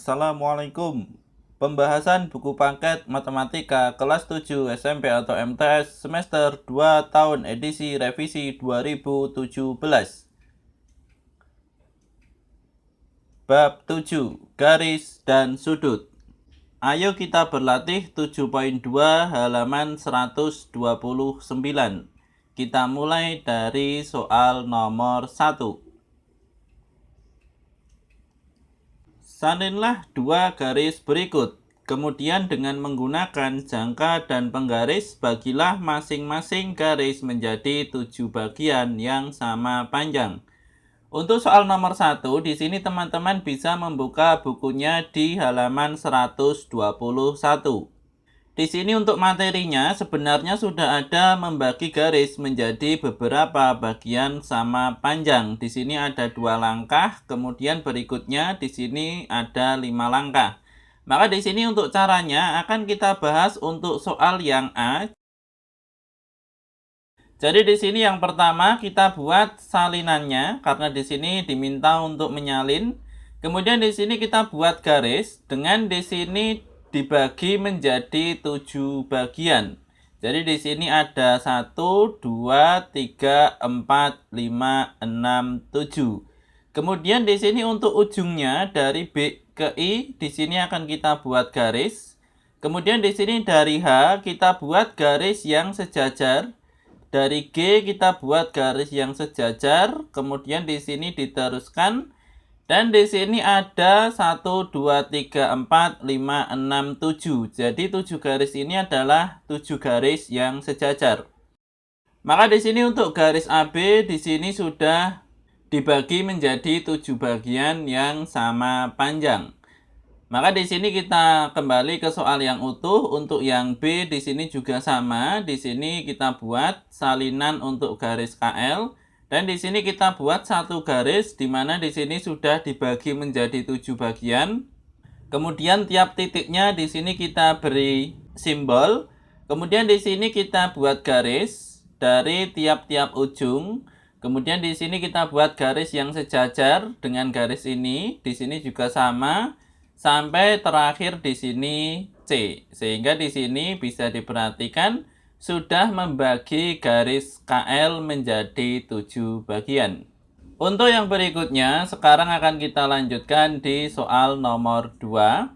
Assalamualaikum. Pembahasan buku paket Matematika kelas 7 SMP atau MTS semester 2 tahun edisi revisi 2017. Bab 7, garis dan sudut. Ayo kita berlatih 7.2 halaman 129. Kita mulai dari soal nomor 1. Salinlah dua garis berikut. Kemudian dengan menggunakan jangka dan penggaris, bagilah masing-masing garis menjadi 7 bagian yang sama panjang. Untuk soal nomor 1, di sini teman-teman bisa membuka bukunya di halaman 121. Di sini untuk materinya sebenarnya sudah ada membagi garis menjadi beberapa bagian sama panjang. Di sini ada 2 langkah, kemudian berikutnya di sini ada 5 langkah. Maka di sini untuk caranya akan kita bahas untuk soal yang A. Jadi di sini yang pertama kita buat salinannya karena di sini diminta untuk menyalin. Kemudian di sini kita buat garis dengan di sini dibagi menjadi 7 bagian. Jadi di sini ada 1, 2, 3, 4, 5, 6, 7. Kemudian di sini untuk ujungnya dari B ke I di sini akan kita buat garis. Kemudian di sini dari H kita buat garis yang sejajar. Dari G kita buat garis yang sejajar, kemudian di sini diteruskan, dan di sini ada 1, 2, 3, 4, 5, 6, 7. Jadi 7 garis ini adalah 7 garis yang sejajar. Maka di sini untuk garis AB di sini sudah dibagi menjadi 7 bagian yang sama panjang. Maka di sini kita kembali ke soal yang utuh. Untuk yang B di sini juga sama. Di sini kita buat salinan untuk garis KL dan di sini kita buat satu garis di mana di sini sudah dibagi menjadi 7 bagian. Kemudian tiap titiknya di sini kita beri simbol. Kemudian di sini kita buat garis dari tiap-tiap ujung. Kemudian di sini kita buat garis yang sejajar dengan garis ini. Di sini juga sama. Sampai terakhir di sini C. Sehingga di sini bisa diperhatikan sudah membagi garis KL menjadi 7 bagian. Untuk yang berikutnya, sekarang akan kita lanjutkan di soal nomor 2.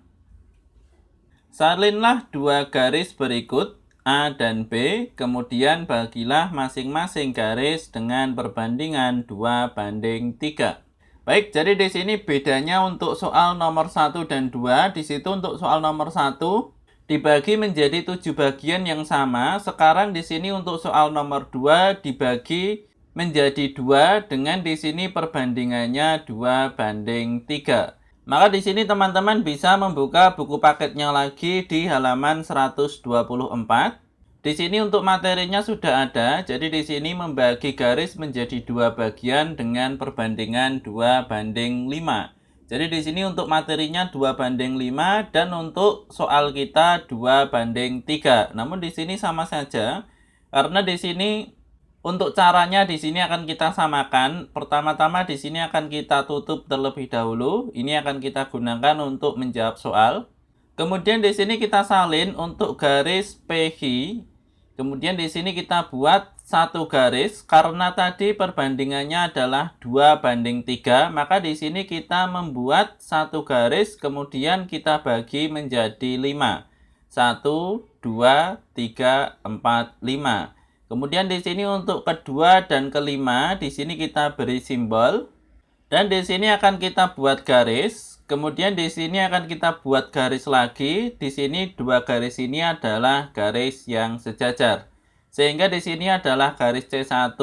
Salinlah dua garis berikut A dan B, kemudian bagilah masing-masing garis dengan perbandingan 2:3. Baik, jadi di sini bedanya untuk soal nomor 1 dan 2. Di situ untuk soal nomor 1 dibagi menjadi 7 bagian yang sama. Sekarang di sini untuk soal nomor 2 dibagi menjadi 2 dengan di sini perbandingannya 2:3. Maka di sini teman-teman bisa membuka buku paketnya lagi di halaman 124. Di sini untuk materinya sudah ada, jadi di sini membagi garis menjadi 2 bagian dengan perbandingan 2:5. Jadi di sini untuk materinya 2:5 dan untuk soal kita 2:3. Namun di sini sama saja, karena di sini untuk caranya di sini akan kita samakan. Pertama-tama di sini akan kita tutup terlebih dahulu. Ini akan kita gunakan untuk menjawab soal. Kemudian di sini kita salin untuk garis PQ. Kemudian di sini kita buat satu garis karena tadi perbandingannya adalah 2:3, maka di sini kita membuat satu garis kemudian kita bagi menjadi 5. 1, 2, 3, 4, 5. Kemudian di sini untuk kedua dan kelima di sini kita beri simbol dan di sini akan kita buat garis. Kemudian di sini akan kita buat garis lagi. Di sini dua garis ini adalah garis yang sejajar. Sehingga di sini adalah garis C1.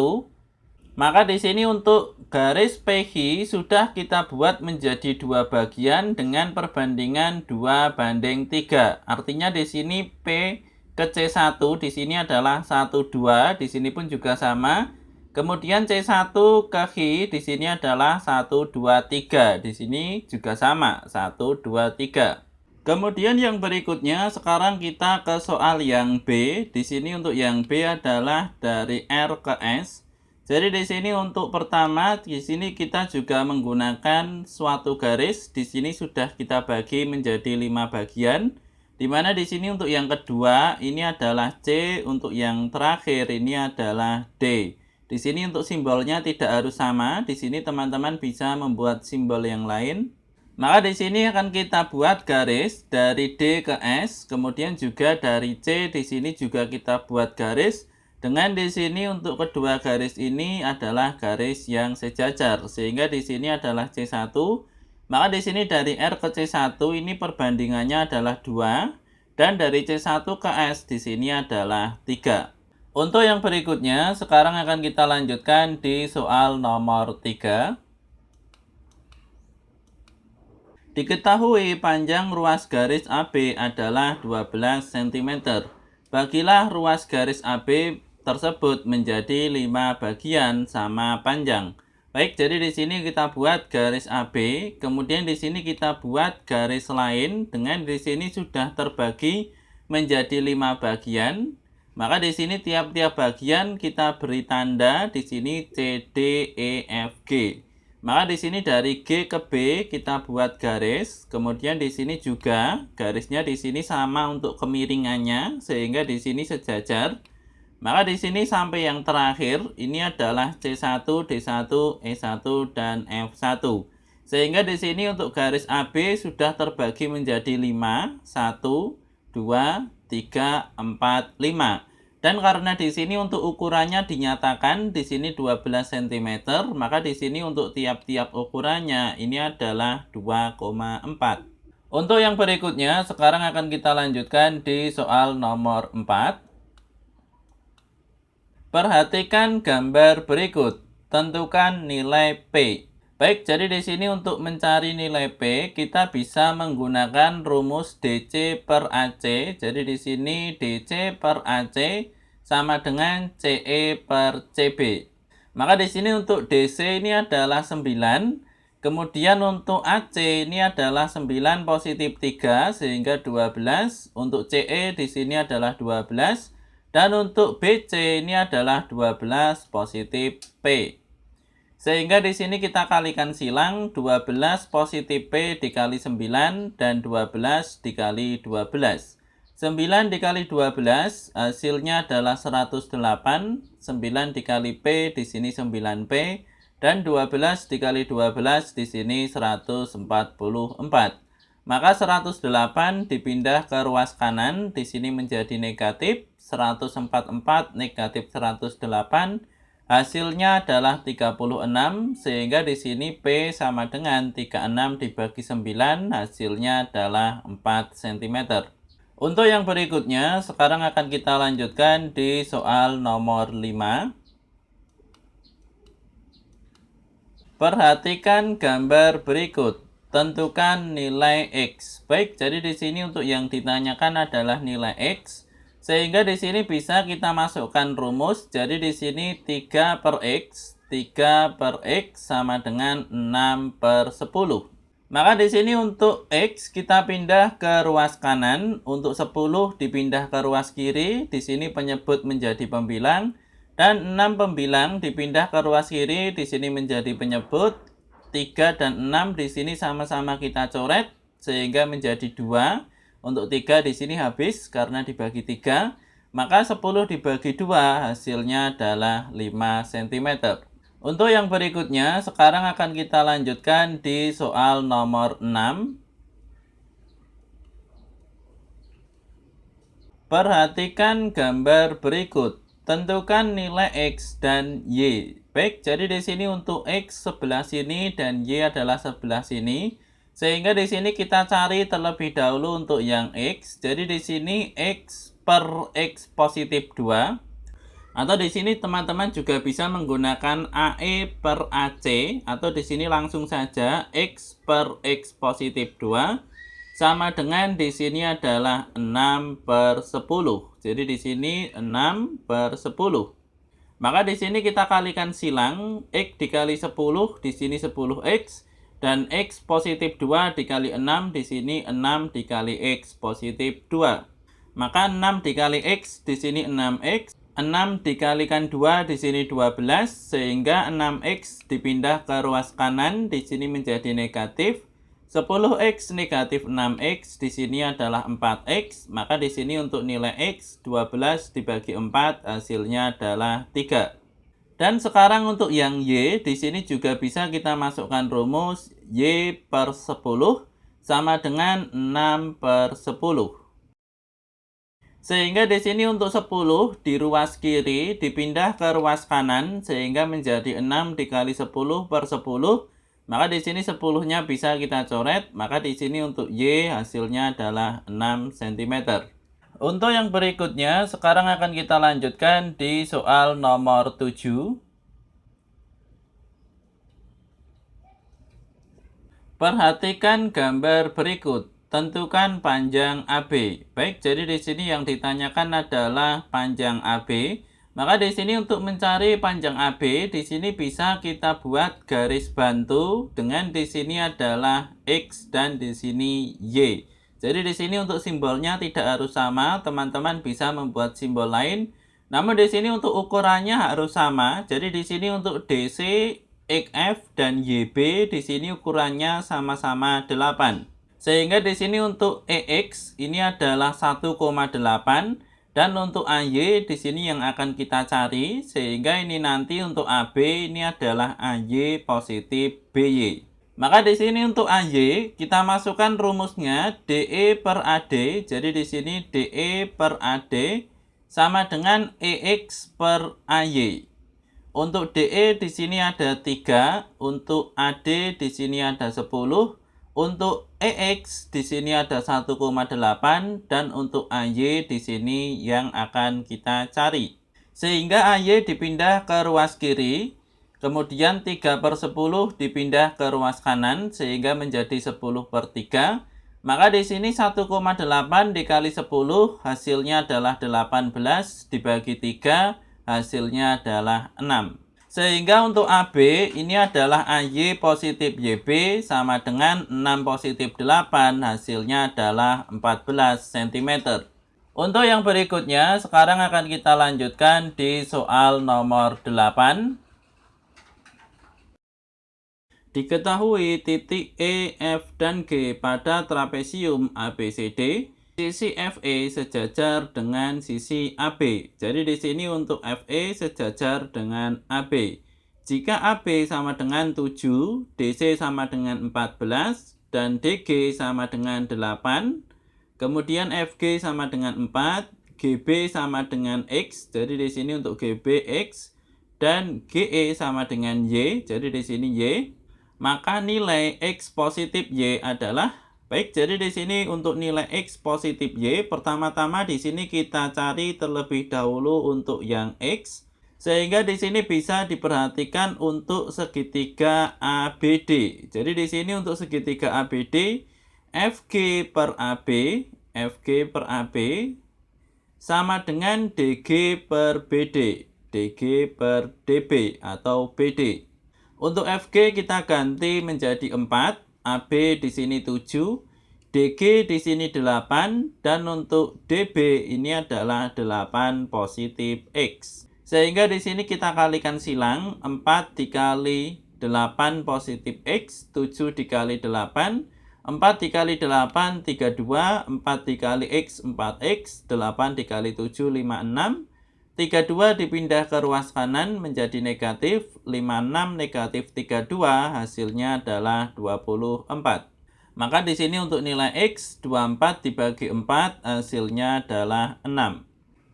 Maka di sini untuk garis PQ sudah kita buat menjadi 2 bagian dengan perbandingan 2:3. Artinya di sini P ke C1 di sini adalah 1, 2. Di sini pun juga sama. Kemudian C1 ke Q di sini adalah 1, 2, 3. Di sini juga sama, 1, 2, 3. Kemudian yang berikutnya sekarang kita ke soal yang B. Di sini untuk yang B adalah dari R ke S. Jadi di sini untuk pertama, di sini kita juga menggunakan suatu garis. Di sini sudah kita bagi menjadi 5 bagian. Di mana di sini untuk yang kedua ini adalah C, untuk yang terakhir ini adalah D. Di sini untuk simbolnya tidak harus sama. Di sini teman-teman bisa membuat simbol yang lain. Maka di sini akan kita buat garis dari D ke S, kemudian juga dari C di sini juga kita buat garis. Dengan di sini untuk kedua garis ini adalah garis yang sejajar, sehingga di sini adalah C1. Maka di sini dari R ke C1 ini perbandingannya adalah 2, dan dari C1 ke S di sini adalah 3. Untuk yang berikutnya, sekarang akan kita lanjutkan di soal nomor 3. Diketahui panjang ruas garis AB adalah 12 cm. Bagilah ruas garis AB tersebut menjadi 5 bagian sama panjang. Baik, jadi di sini kita buat garis AB, kemudian di sini kita buat garis lain dengan di sini sudah terbagi menjadi 5 bagian. Maka di sini tiap-tiap bagian kita beri tanda di sini C, D, E, F, G. Maka di sini dari G ke B kita buat garis, kemudian di sini juga garisnya di sini sama untuk kemiringannya sehingga di sini sejajar. Maka di sini sampai yang terakhir ini adalah C1, D1, E1 dan F1. Sehingga di sini untuk garis AB sudah terbagi menjadi 5, 1, 2, 3, 4, 5. Dan karena di sini untuk ukurannya dinyatakan di sini 12 cm, maka di sini untuk tiap-tiap ukurannya ini adalah 2,4. Untuk yang berikutnya, sekarang akan kita lanjutkan di soal nomor 4. Perhatikan gambar berikut. Tentukan nilai P. Baik, jadi di sini untuk mencari nilai P, kita bisa menggunakan rumus DC per AC. Jadi di sini DC per AC sama dengan CE per CB. Maka di sini untuk DC ini adalah 9. Kemudian untuk AC ini adalah 9 positif 3 sehingga 12. Untuk CE di sini adalah 12. Dan untuk BC ini adalah 12 positif P. Sehingga di sini kita kalikan silang 12 positif P dikali 9 dan 12 dikali 12. 9 dikali 12 hasilnya adalah 108. 9 dikali P di sini 9P dan 12 dikali 12 di sini 144. Maka 108 dipindah ke ruas kanan di sini menjadi negatif, 144 negatif 108. Hasilnya adalah 36, sehingga di sini P sama dengan 36 dibagi 9, hasilnya adalah 4 cm. Untuk yang berikutnya, sekarang akan kita lanjutkan di soal nomor 5. Perhatikan gambar berikut. Tentukan nilai X. Baik, jadi di sini untuk yang ditanyakan adalah nilai X. Sehingga di sini bisa kita masukkan rumus. Jadi di sini 3 per X. 3 per X sama dengan 6 per 10. Maka di sini untuk X kita pindah ke ruas kanan. Untuk 10 dipindah ke ruas kiri. Di sini penyebut menjadi pembilang. Dan 6 pembilang dipindah ke ruas kiri. Di sini menjadi penyebut. 3 dan 6 di sini sama-sama kita coret. Sehingga menjadi 2. Untuk 3 di sini habis karena dibagi 3. Maka 10 dibagi 2 hasilnya adalah 5 cm. Untuk yang berikutnya, sekarang akan kita lanjutkan di soal nomor 6. Perhatikan gambar berikut. Tentukan nilai X dan Y. Baik, jadi di sini untuk X sebelah sini dan Y adalah sebelah sini. Sehingga di sini kita cari terlebih dahulu untuk yang X. Jadi di sini X per X positif 2. Atau di sini teman-teman juga bisa menggunakan AE per AC. Atau di sini langsung saja X per X positif 2. Sama dengan di sini adalah 6 per 10. Jadi di sini 6 per 10. Maka di sini kita kalikan silang. X dikali 10, di sini 10X. Dan X positif 2 dikali 6, di sini 6 dikali X positif 2. Maka 6 dikali X, di sini 6X. 6 dikalikan 2 di sini 12, sehingga 6x dipindah ke ruas kanan, di sini menjadi negatif. 10x negatif 6x, di sini adalah 4x, maka di sini untuk nilai x 12 dibagi 4 hasilnya adalah 3. Dan sekarang untuk yang y, di sini juga bisa kita masukkan rumus y per 10 sama dengan 6 per 10. Sehingga di sini untuk 10 di ruas kiri dipindah ke ruas kanan sehingga menjadi 6 dikali 10 per 10. Maka di sini 10-nya bisa kita coret, maka di sini untuk Y hasilnya adalah 6 cm. Untuk yang berikutnya, sekarang akan kita lanjutkan di soal nomor 7. Perhatikan gambar berikut. Tentukan panjang AB. Baik, jadi di sini yang ditanyakan adalah panjang AB. Maka di sini untuk mencari panjang AB, di sini bisa kita buat garis bantu dengan di sini adalah X dan di sini Y. Jadi di sini untuk simbolnya tidak harus sama, teman-teman bisa membuat simbol lain. Namun di sini untuk ukurannya harus sama. Jadi di sini untuk DC, XF dan YB di sini ukurannya sama-sama 8. Sehingga di sini untuk EX ini adalah 1,8 dan untuk AY di sini yang akan kita cari, sehingga ini nanti untuk AB ini adalah AY positif BY. Maka di sini untuk AY kita masukkan rumusnya DE per AD. Jadi di sini DE per AD sama dengan EX per AY. Untuk DE di sini ada 3, untuk AD di sini ada 10, untuk EX di sini ada 1,8 dan untuk AY di sini yang akan kita cari. Sehingga AY dipindah ke ruas kiri, kemudian 3 per 10 dipindah ke ruas kanan sehingga menjadi 10 per 3. Maka di sini 1,8 dikali 10 hasilnya adalah 18 dibagi 3 hasilnya adalah 6. Sehingga untuk AB ini adalah AY positif YB sama dengan 6 positif 8 hasilnya adalah 14 cm. Untuk yang berikutnya sekarang akan kita lanjutkan di soal nomor 8. Diketahui titik E, F, dan G pada trapesium ABCD. Sisi FE sejajar dengan sisi AB. Jadi di sini untuk FE sejajar dengan AB. Jika AB sama dengan 7, DC sama dengan 14, dan DG sama dengan 8, kemudian FG sama dengan 4, GB sama dengan X. Jadi di sini untuk GB X dan GE sama dengan Y. Jadi di sini Y. Maka nilai X positif Y adalah baik, jadi di sini untuk nilai X positif Y, pertama-tama di sini kita cari terlebih dahulu untuk yang X. Sehingga di sini bisa diperhatikan untuk segitiga ABD. Jadi di sini untuk segitiga ABD, FG per AB sama dengan DG per BD, DG per DB atau BD. Untuk FG kita ganti menjadi 4. AB di sini 7, DG di sini 8, dan untuk DB ini adalah 8 positif X. Sehingga di sini kita kalikan silang, 4 dikali 8 positif X, 7 dikali 8, 4 dikali 8, 32, 4 dikali X, 4X, 8 dikali 7, 56, 32 dipindah ke ruas kanan menjadi negatif, 56 negatif 32 hasilnya adalah 24. Maka di sini untuk nilai X 24 dibagi 4 hasilnya adalah 6.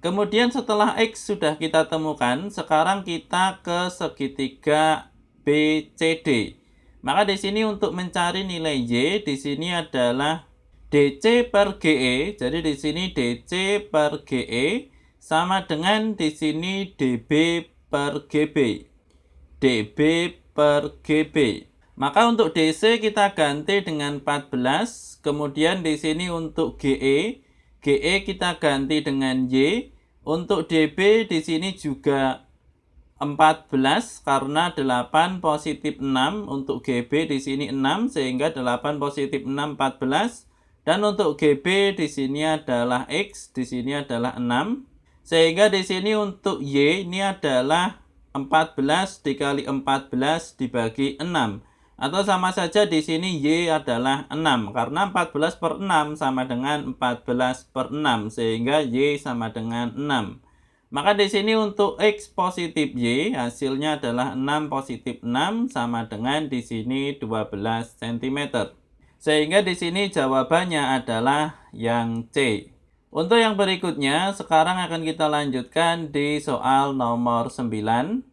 Kemudian setelah X sudah kita temukan, sekarang kita ke segitiga BCD. Maka di sini untuk mencari nilai Y di sini adalah DC per GE. Jadi di sini DC per GE sama dengan di sini DB per GB. DB per GB. Maka untuk DC kita ganti dengan 14. Kemudian di sini untuk GE kita ganti dengan Y. Untuk DB di sini juga 14 karena 8 positif 6. Untuk GB di sini 6 sehingga 8 positif 6 14. Dan untuk GB di sini adalah X, di sini adalah 6. Sehingga di sini untuk Y ini adalah 14 dikali 14 dibagi 6. Atau sama saja di sini Y adalah 6. Karena 14 per 6 sama dengan 14 per 6. Sehingga Y sama dengan 6. Maka di sini untuk X positif Y hasilnya adalah 6 positif 6 sama dengan di sini 12 cm. Sehingga di sini jawabannya adalah yang C. Untuk yang berikutnya, sekarang akan kita lanjutkan di soal nomor 9.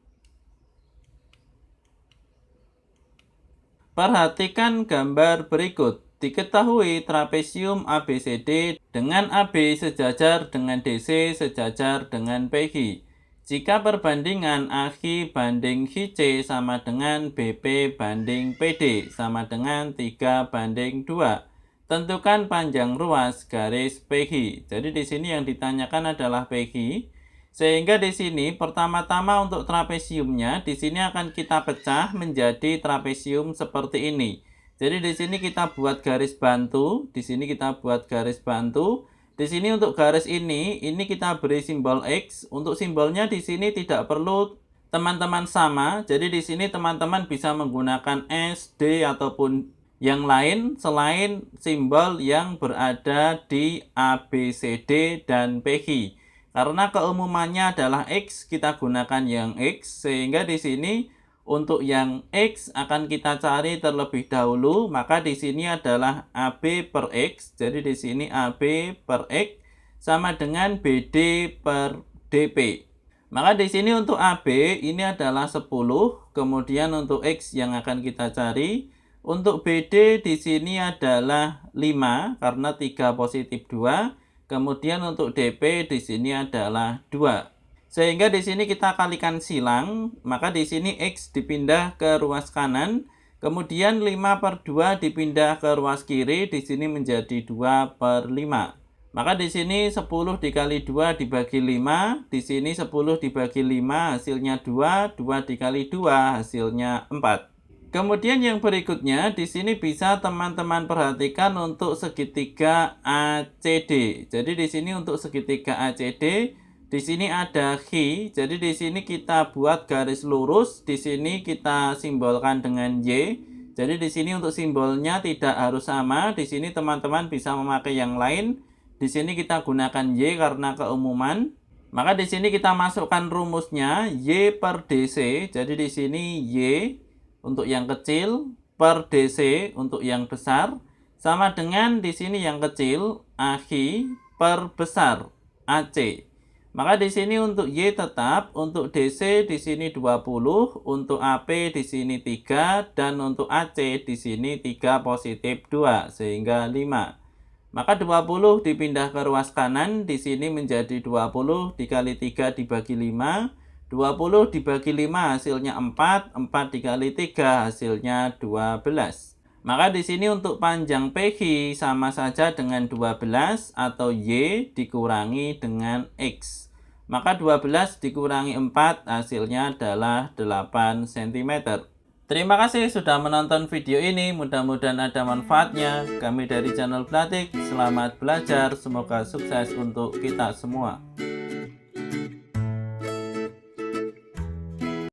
Perhatikan gambar berikut. Diketahui trapesium ABCD dengan AB sejajar dengan DC sejajar dengan PQ. Jika perbandingan AQ banding QC sama dengan BP banding PD sama dengan 3 banding 2. Tentukan panjang ruas garis PQ. Jadi di sini yang ditanyakan adalah PQ. Sehingga di sini pertama-tama untuk trapesiumnya di sini akan kita pecah menjadi trapesium seperti ini. Jadi di sini kita buat garis bantu, di sini kita buat garis bantu. Di sini untuk garis ini kita beri simbol X. Untuk simbolnya di sini tidak perlu teman-teman sama. Jadi di sini teman-teman bisa menggunakan S, D ataupun yang lain selain simbol yang berada di A, B, C, D dan PQ. Karena keumumannya adalah X, kita gunakan yang X, sehingga di sini untuk yang X akan kita cari terlebih dahulu, maka di sini adalah AB per X. Jadi di sini AB per X sama dengan BD per DP. Maka di sini untuk AB ini adalah 10, kemudian untuk X yang akan kita cari. Untuk BD di sini adalah 5 karena 3 positif 2. Kemudian untuk DP di sini adalah 2. Sehingga di sini kita kalikan silang, maka di sini X dipindah ke ruas kanan, kemudian 5 per 2 dipindah ke ruas kiri, di sini menjadi 2 per 5. Maka di sini 10 dikali 2 dibagi 5, di sini 10 dibagi 5 hasilnya 2, 2 dikali 2 hasilnya 4. Kemudian yang berikutnya di sini bisa teman-teman perhatikan untuk segitiga ACD. Jadi di sini untuk segitiga ACD di sini ada Q, jadi di sini kita buat garis lurus, di sini kita simbolkan dengan Y. Jadi di sini untuk simbolnya tidak harus sama, di sini teman-teman bisa memakai yang lain. Di sini kita gunakan Y karena keumuman. Maka di sini kita masukkan rumusnya Y per DC. Jadi di sini Y untuk yang kecil per DC untuk yang besar sama dengan di sini yang kecil AQ per besar AC. Maka di sini untuk Y tetap, untuk DC di sini 20, untuk AP di sini 3, dan untuk AC di sini 3 positif 2, sehingga 5. Maka 20 dipindah ke ruas kanan, di sini menjadi 20 dikali 3 dibagi 5. 20 dibagi 5 hasilnya 4, 4 dikali 3 hasilnya 12. Maka di sini untuk panjang PQ sama saja dengan 12 atau Y dikurangi dengan X. Maka 12 dikurangi 4 hasilnya adalah 8 cm. Terima kasih sudah menonton video ini, mudah-mudahan ada manfaatnya. Kami dari channel Blatik, selamat belajar, semoga sukses untuk kita semua.